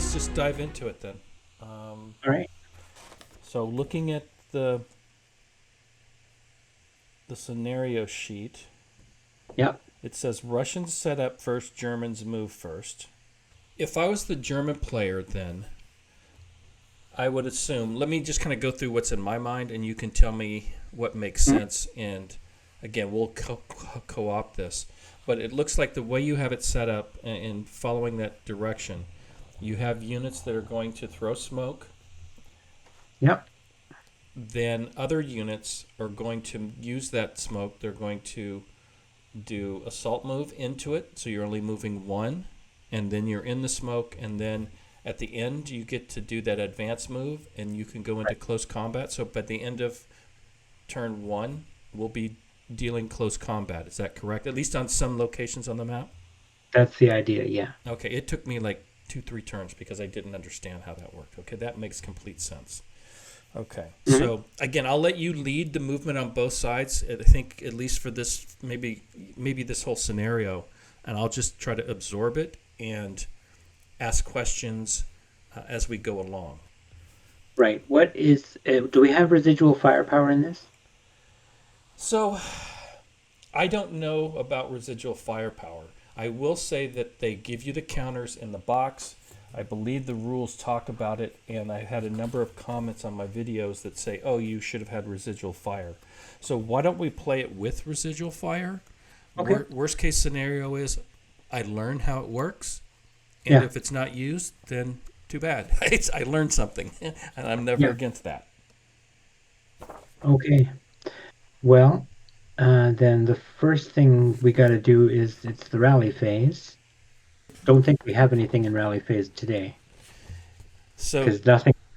let's just dive into it then. All right. So looking at the scenario sheet, Yep. it says Russians set up first, Germans move first. If I was the German player, then I would assume. Let me just kind of go through what's in my mind, and you can tell me what makes Mhm. sense. And again, we'll co-opt this. But it looks like the way you have it set up and following that direction, you have units that are going to throw smoke. Yep. Then other units are going to use that smoke. They're going to do assault move into it, so you're only moving one, and then you're in the smoke, and then at the end you get to do that advance move, and you can go into Right. close combat. So by the end of turn one, we'll be dealing close combat. Is that correct? At least on some locations on the map? That's the idea. Yeah. Okay, it took me like 2-3 turns because I didn't understand how that worked. Okay, that makes complete sense. Okay, Mhm. so again, I'll let you lead the movement on both sides. I think at least for this, maybe this whole scenario, and I'll just try to absorb it and ask questions as we go along. Right. What is? Do we have residual firepower in this? So I don't know about residual firepower. I will say that they give you the counters in the box. I believe the rules talk about it, and I had a number of comments on my videos that say, oh, you should have had residual fire. So why don't we play it with residual fire? Okay. Worst case scenario is I learn how it works, and Yeah. if it's not used, then too bad. I learned something, and I'm never Yeah. against that. Okay. Well, then the first thing we got to do is it's the rally phase. Don't think we have anything in rally phase today So because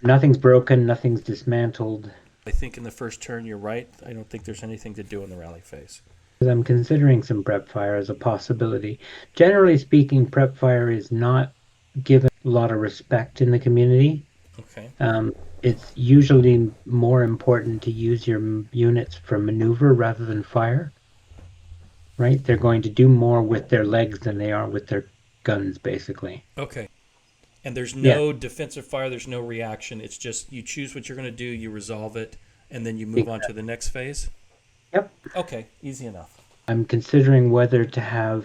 nothing's broken, nothing's dismantled. I think in the first turn you're right. I don't think there's anything to do in the rally phase. I'm considering some prep fire as a possibility. Generally speaking, prep fire is not given a lot of respect in the community. Okay. It's usually more important to use your units for maneuver rather than fire, right? They're going to do more with their legs than they are with their guns, basically. Okay. And there's Yeah, no defensive fire, there's no reaction. It's just you choose what you're going to do, you resolve it, and then you move on to exactly. the next phase. Yep. Okay, easy enough. I'm considering whether to have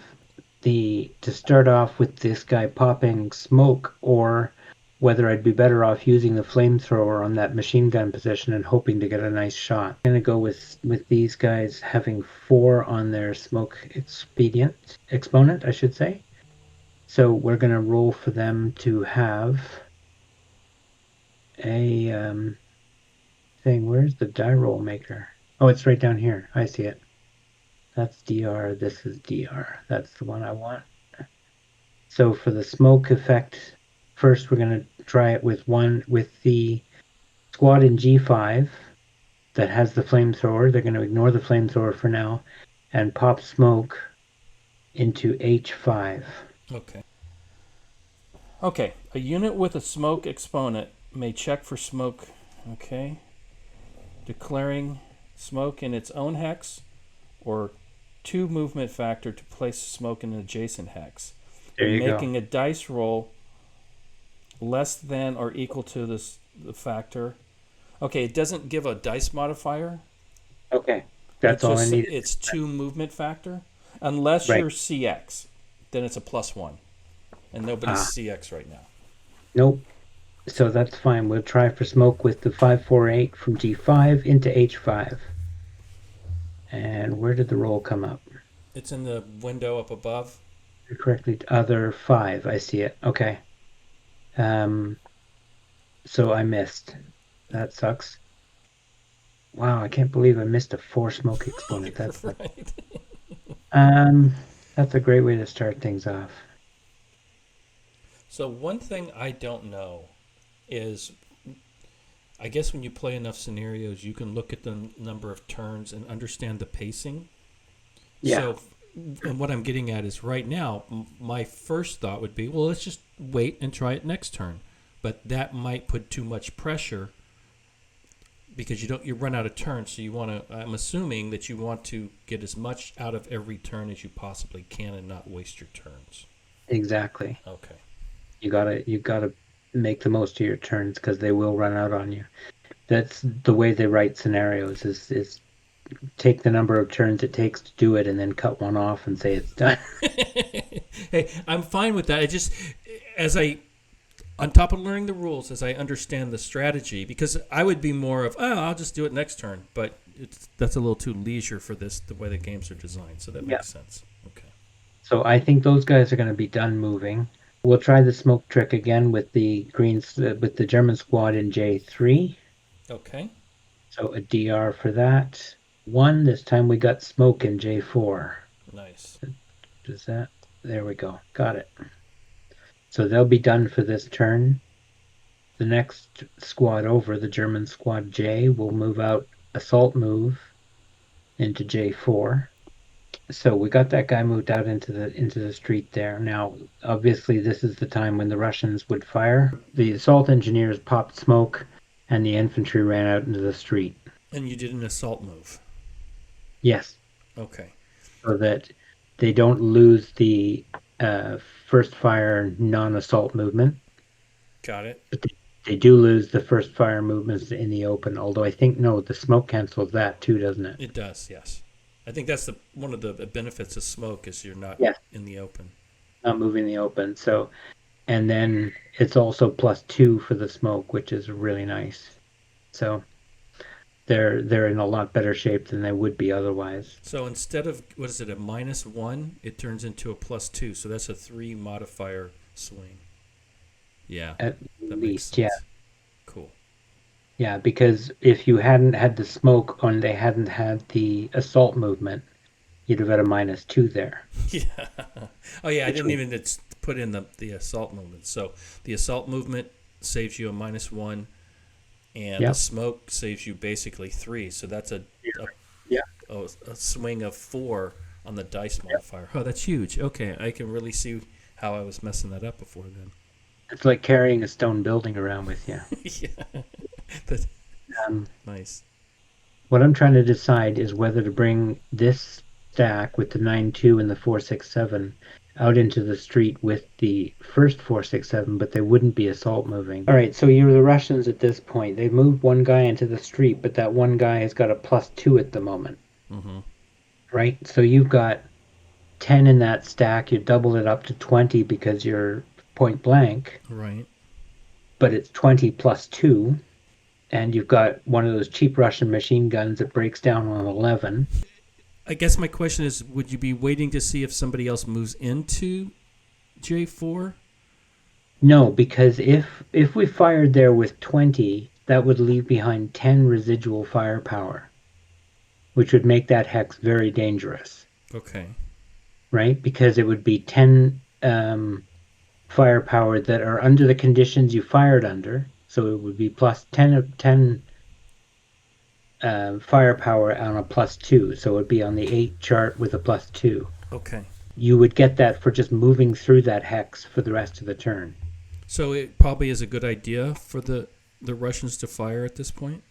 to start off with this guy popping smoke or whether I'd be better off using the flamethrower on that machine gun position and hoping to get a nice shot. I'm gonna go with these guys having 4 on their smoke exponent, I should say. So we're gonna roll for them to have a thing. Where's the die roll maker? Oh, it's right down here. I see it. That's DR. This is DR. That's the one I want. So for the smoke effect, first we're going to try it with the squad in G5 that has the flamethrower. They're going to ignore the flamethrower for now and pop smoke into H5. Okay. Okay, a unit with a smoke exponent may check for smoke. Okay. Declaring smoke in its own hex or 2 movement factor to place smoke in an adjacent hex. There And you go. making a dice roll less than or equal to the factor. Okay, it doesn't give a dice modifier. Okay, It that's all I just need. it's 2 movement factor. Unless Right. you're CX, then it's a +1. And nobody's Ah, CX right now. nope. So that's fine. We'll try for smoke with the 548 from G5 into H5. And where did the roll come up? It's in the window up above. Correctly, other 5. I see it. Okay. Um, so I missed. That sucks. Wow, I can't believe I missed a 4 smoke exponent. Right. Um, that's a great way to start things off. So one thing I don't know is I guess when you play enough scenarios, you can look at the number of turns and understand the pacing. Yeah, So, and what I'm getting at is right now, my first thought would be, well, let's just wait and try it next turn. But that might put too much pressure because you run out of turns. So you want to. I'm assuming that you want to get as much out of every turn as you possibly can and not waste your turns. exactly. Okay. You gotta make the most of your turns because they will run out on you. That's the way they write scenarios is take the number of turns it takes to do it and then cut one off and say it's done. Hey, I'm fine with that. I just, as I, on top of learning the rules, as I understand the strategy, because I would be more of, oh, I'll just do it next turn, but that's a little too leisure for this, the way the games are designed, so that makes sense. Okay. So I think those guys are going to be done moving. We'll try the smoke trick again with the Greens, with the German squad in J3. Okay. So a DR for that. One, this time we got smoke in J4. Nice. Does that? There we go. Got it. So they'll be done for this turn. The next squad over, the German squad J, will move out assault move into J4. So we got that guy moved out into the street there. Now, obviously, this is the time when the Russians would fire. The assault engineers popped smoke, and the infantry ran out into the street. And you did an assault move. Yes. Okay. So that they don't lose the first fire non-assault movement. Got it. But they do lose the first fire movements in the open. Although I think no, the smoke cancels that too, doesn't it? It does. Yes. I think that's one of the benefits of smoke is you're not in the open. Not moving the open. So, and then it's also +2 for the smoke, which is really nice. So they're in a lot better shape than they would be otherwise. So instead of what is it, a -1, it turns into a +2. So that's a 3 modifier swing. Yeah, At that makes least, sense. yeah. Cool. Yeah, because if you hadn't had the smoke and they hadn't had the assault movement, you'd have had a -2 there. Yeah. Oh yeah, I Which didn't would- even put in the assault movement. So the assault movement saves you a -1, and the Yep. smoke saves you basically 3. So that's Yeah. a swing of 4 on the dice modifier. Oh, that's huge. Okay, I can really see how I was messing that up before then. It's like carrying a stone building around with you. Yeah. That's Um, nice. what I'm trying to decide is whether to bring this stack with the 9-2 and the 4-6-7 out into the street with the first 4-6-7, but they wouldn't be assault moving. All right, so you're the Russians at this point. They've moved one guy into the street, but that one guy has got a +2 at the moment, Mm-hmm. right? So you've got 10 in that stack. You double it up to 20 because you're point blank, Right. but it's 20 +2. And you've got one of those cheap Russian machine guns that breaks down on 11. I guess my question is, would you be waiting to see if somebody else moves into J4? No, because if we fired there with 20, that would leave behind 10 residual firepower, which would make that hex very dangerous, Okay. right? Because it would be 10 firepower that are under the conditions you fired under. So it would be plus 10 of 10 firepower on a +2. So it would be on the 8 chart with a +2. Okay. You would get that for just moving through that hex for the rest of the turn. So it probably is a good idea for the Russians to fire at this point?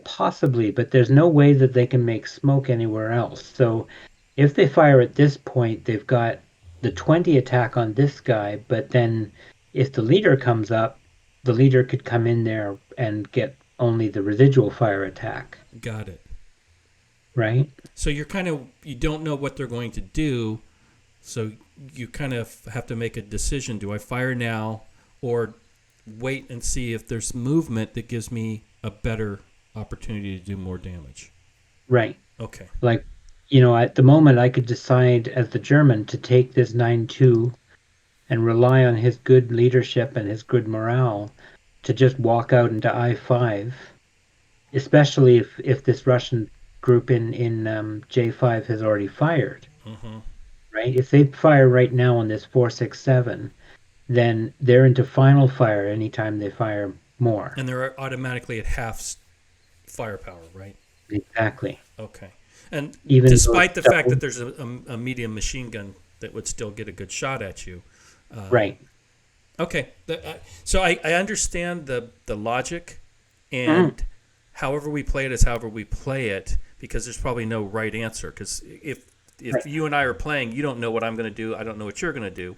Possibly, but there's no way that they can make smoke anywhere else. So if they fire at this point, they've got the 20 attack on this guy, but then if the leader comes up, the leader could come in there and get only the residual fire attack. Got it. Right? So you don't know what they're going to do, so you kind of have to make a decision. Do I fire now or wait and see if there's movement that gives me a better opportunity to do more damage? Right. Okay. Like, at the moment I could decide as the German to take this 9-2 and rely on his good leadership and his good morale to just walk out into I5, especially if this Russian group in J5 has already fired. Mm-hmm. Right? If they fire right now on this 4-6-7, then they're into final fire anytime they fire more. And they're automatically at half firepower, right? Exactly. Okay. And Even despite the though- fact that there's a medium machine gun that would still get a good shot at you. Right. Okay. So I understand the logic, and however we play it is however we play it, because there's probably no right answer. Because if Right. you and I are playing, you don't know what I'm going to do. I don't know what you're going to do.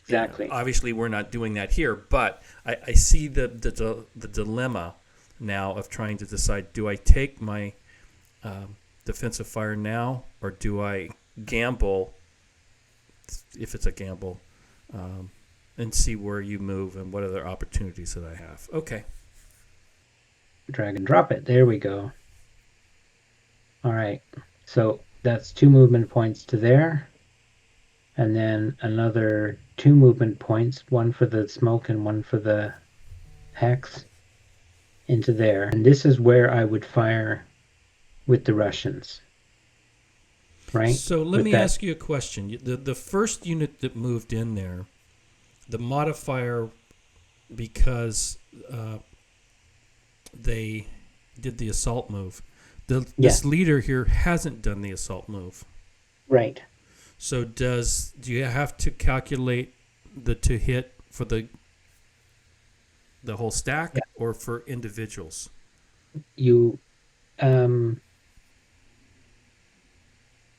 Exactly. Obviously, we're not doing that here, but I see the dilemma now of trying to decide: do I take my defensive fire now, or do I gamble? If it's a gamble, um, and see where you move and what other opportunities that I have. Okay. Drag and drop it. There we go. All right. So that's 2 movement points to there. And then another 2 movement points, one for the smoke and one for the hex, into there. And this is where I would fire with the Russians, right? So let With me that, ask you a question. The first unit that moved in there, the modifier, because they did the assault move. This leader here hasn't done the assault move. right. So do you have to calculate the to hit for the whole stack Yeah. or for individuals? You um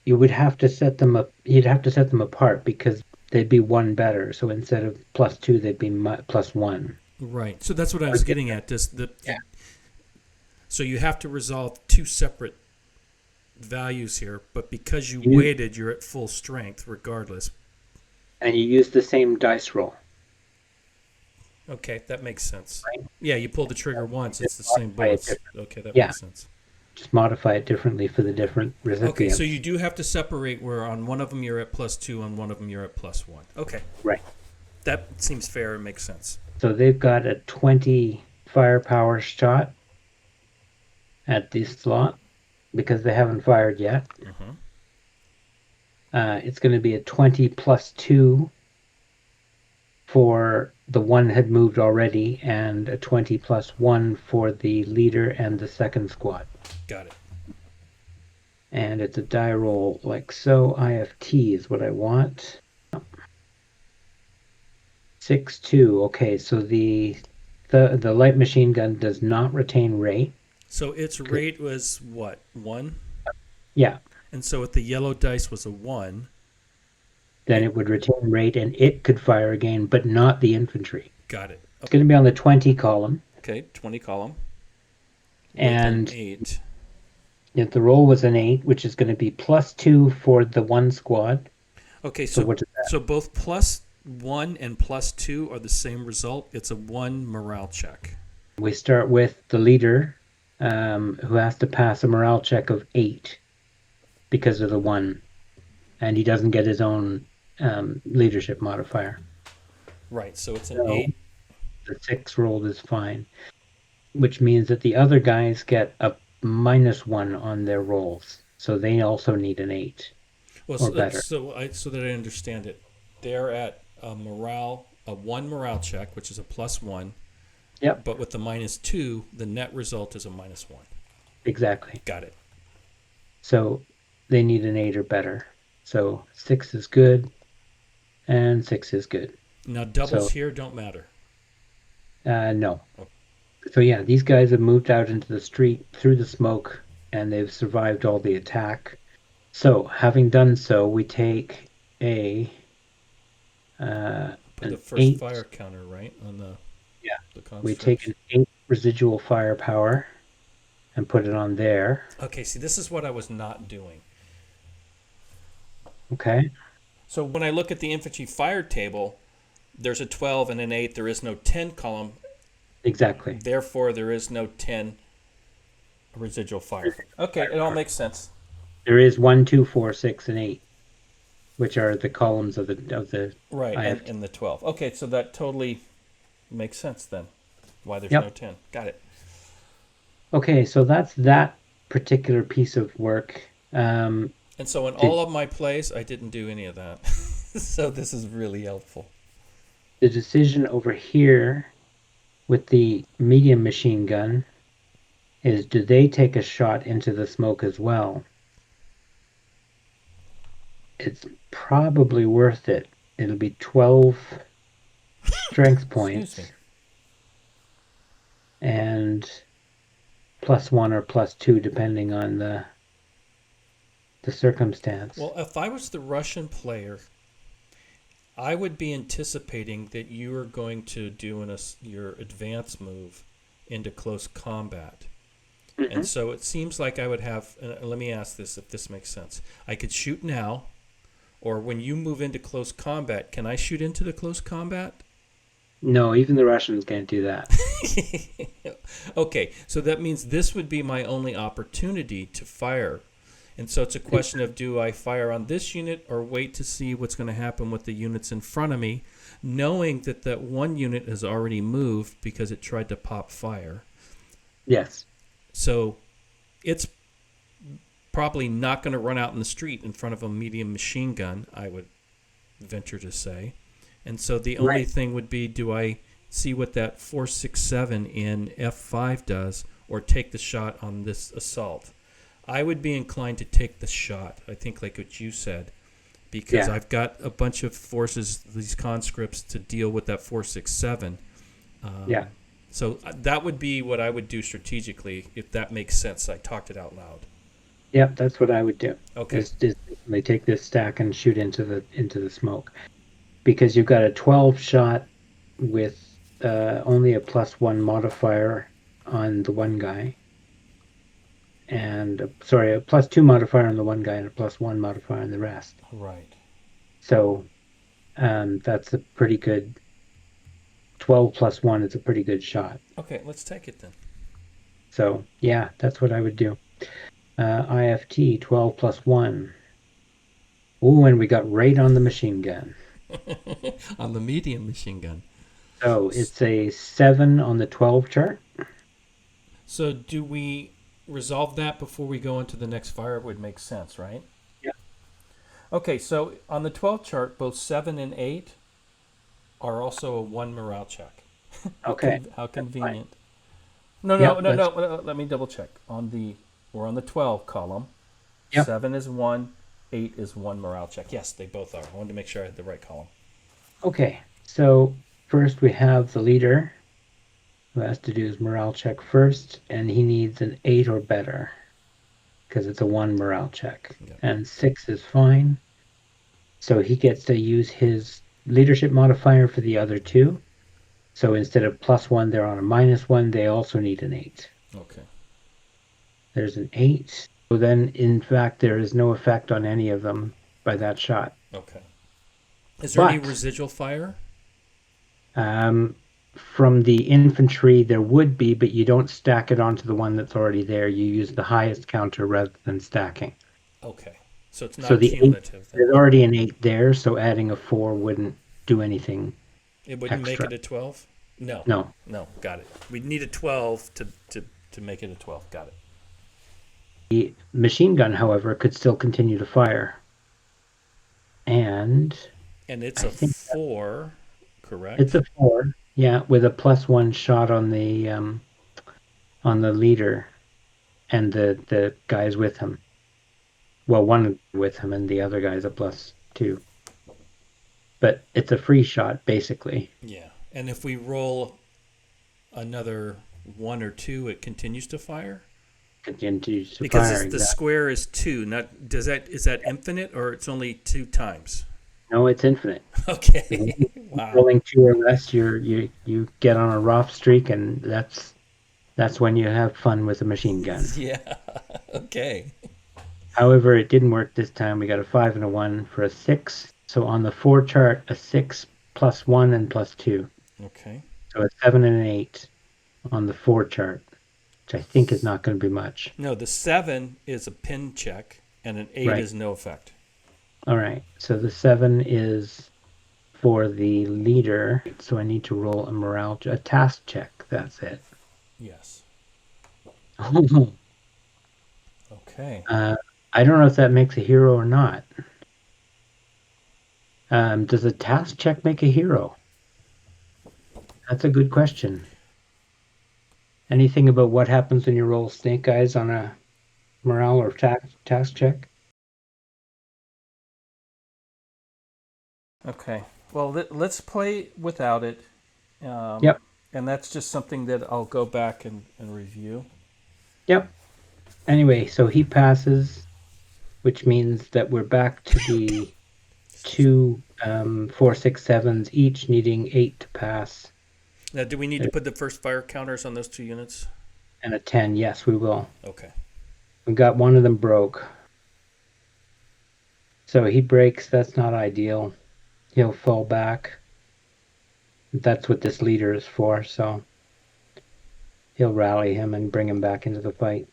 you would have to set them up. You'd have to set them apart because they'd be one better. So instead of +2, they'd be +1. Right. So that's what I was getting at. So you have to resolve two separate values here, but because you waited, you're at full strength regardless. And you use the same dice roll. Okay, that makes sense. Right. Yeah, you pull the trigger once, it's the same bullets. Okay, that Yeah. makes sense. Just modify it differently for the different recipients. Okay, so you do have to separate where on one of them you're at +2, on one of them you're at +1. Okay. Right. That seems fair and makes sense. So they've got a 20 firepower shot at this slot because they haven't fired yet. Mm-hmm. It's going to be a 20 +2 for the one had moved already, and a 20 +1 for the leader and the second squad. Got it. And it's a die roll like so. IFT is what I want. 6-2. Okay, so the light machine gun does not retain rate. So its rate was what? 1? Yeah. And so if the yellow dice was a 1, Then it would retain rate and it could fire again, but not the infantry. got it. It's going to be on the 20 column. Okay, 20 column. And 8. if the roll was an 8, which is going to be +2 for the one squad. Okay, So what is that? so both +1 and +2 are the same result. It's a 1 morale check. We start with the leader, who has to pass a morale check of 8 because of the 1. And he doesn't get his own leadership modifier. Right, so it's an 8. The 6 rolled is fine, which means that the other guys get a -1 on their rolls. So they also need an 8 or better. So that I understand it, they're at a 1 morale check, which is a +1. Yep. But with the -2, the net result is a -1. Exactly. Got it. So they need an 8 or better. So 6 is good, and 6 is good. Now doubles here don't matter. No. So yeah, these guys have moved out into the street through the smoke, and they've survived all the attack. So having done so, we take a Put the an first 8. fire counter right on the construct. We take an 8 residual firepower and put it on there. Okay, see, this is what I was not doing. Okay. So when I look at the infantry fire table, there's a 12 and an 8. There is no 10 column. Exactly. Therefore, there is no 10 residual fire. Okay, it all makes sense. There is 1, 2, 4, 6, and 8, which are the columns of the Right, IFT. and the 12. Okay, so that totally makes sense then. Why there's Yep. no 10. Got it. Okay, so that's that particular piece of work. And so in all of my plays, I didn't do any of that. So this is really helpful. The decision over here with the medium machine gun is, do they take a shot into the smoke as well? It's probably worth it. It'll be 12 strength points. Excuse me. And +1 or +2 depending on the circumstance. Well, if I was the Russian player, I would be anticipating that you are going to do your advance move into close combat. And Hmm. so it seems like I would have, let me ask this if this makes sense. I could shoot now, or when you move into close combat, can I shoot into the close combat? No, even the Russians can't do that. Okay, so that means this would be my only opportunity to fire. And so it's a question of, do I fire on this unit or wait to see what's going to happen with the units in front of me, knowing that that one unit has already moved because it tried to pop fire. Yes. So it's probably not going to run out in the street in front of a medium machine gun, I would venture to say. And so the only Right. thing would be, do I see what that 467 in F5 does or take the shot on this assault? I would be inclined to take the shot, I think, like what you said, because Yeah. I've got a bunch of forces, these conscripts, to deal with that 467. Yeah. So that would be what I would do strategically, if that makes sense. I talked it out loud. Yep. That's what I would do. Okay. Is they take this stack and shoot into the smoke because you've got a 12 shot with only a +1 modifier on the one guy, and sorry, a +2 modifier on the one guy and a +1 modifier on the rest. Right. So that's a pretty good 12 +1 is a pretty good shot. Okay, let's take it then. So yeah, that's what I would do. IFT 12 +1. Ooh, and we got right on the machine gun. On the medium machine gun. So it's a 7 on the 12 chart. So do we resolve that before we go into the next fire? It would make sense, right? Yeah. Okay, so on the 12 chart, both 7 and 8 are also a 1 morale check. Okay. How That's fine. convenient. No, no, Yep. no, no. Let me double check. We're on the 12 column. Yep. 7 is 1, 8 is 1 morale check. Yes, they both are. I wanted to make sure I had the right column. Okay. So first we have the leader who has to do his morale check first, and he needs an 8 or better because it's a 1 morale check. Yep. And 6 is fine. So he gets to use his leadership modifier for the other two. So instead of +1, they're on a -1. They also need an 8. Okay. There's an 8. So then, in fact, there is no effect on any of them by that shot. Okay. Is there any But residual fire? from the infantry, there would be, but you don't stack it onto the one that's already there. You use the highest counter rather than stacking. Okay. So it's So not the 8, cumulative then. there's already an 8 there, so adding a 4 wouldn't do anything It wouldn't make extra. it a 12? No. No. No, got it. We'd need a 12 to make it a 12. Got it. The machine gun, however, could still continue to fire. And And it's I a think 4, it's correct? a 4, yeah, with a +1 shot on the leader and the guys with him. Well, one with him and the other guy's a +2. But it's a free shot, basically. Yeah. And if we roll another 1 or 2, it continues to fire? Continues to Because fire, the exactly. square is 2. Not is that infinite or it's only 2 times? No, it's infinite. Okay. Wow. Rolling 2 or less, you get on a rough streak, and that's when you have fun with a machine gun. Yeah. Okay. However, it didn't work this time. We got a 5 and a 1 for a 6. So on the 4 chart, a 6 +1 and +2. Okay. So a 7 and an 8 on the 4 chart, which I think is not going to be much. No, the 7 is a pin check and an 8 Right. is no effect. All right. So the 7 is for the leader. So I need to roll a task check. That's it. Yes. uh, Okay. I don't know if that makes a hero or not. Does a task check make a hero? That's a good question. Anything about what happens when you roll snake eyes on a morale or task check? Okay. Well, let's play without it. Yep. And that's just something that I'll go back and review. Yep. Anyway, so he passes, which means that we're back to the two 4, 6, 7s each, needing 8 to pass. Now, do we need to put the first fire counters on those 2 units? And a 10, yes, we will. Okay. We got one of them broke. So he breaks, that's not ideal. He'll fall back. That's what this leader is for, so he'll rally him and bring him back into the fight.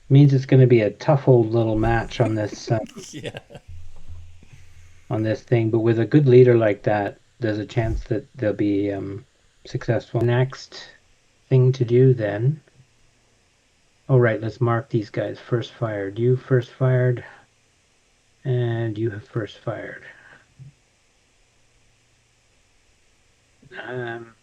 Means it's going to be a tough old little match on this Yeah. on this thing, but with a good leader like that, there's a chance that they'll be successful. Next thing to do then. All right, let's mark these guys. First fired. You first fired. And you have first fired. And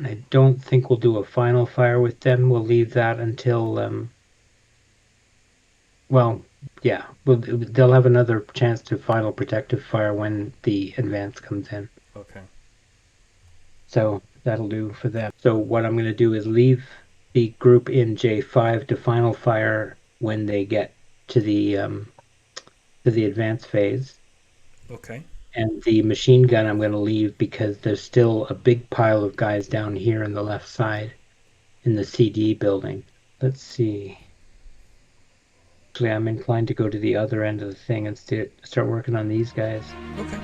I don't think we'll do a final fire with them. We'll leave that until, well, yeah, they'll have another chance to final protective fire when the advance comes in. Okay. So that'll do for them. So what I'm going to do is leave the group in J5 to final fire when they get to the advance phase. Okay. And the machine gun I'm going to leave because there's still a big pile of guys down here on the left side in the CD building. Let's see. Actually, I'm inclined to go to the other end of the thing and start working on these guys. Okay.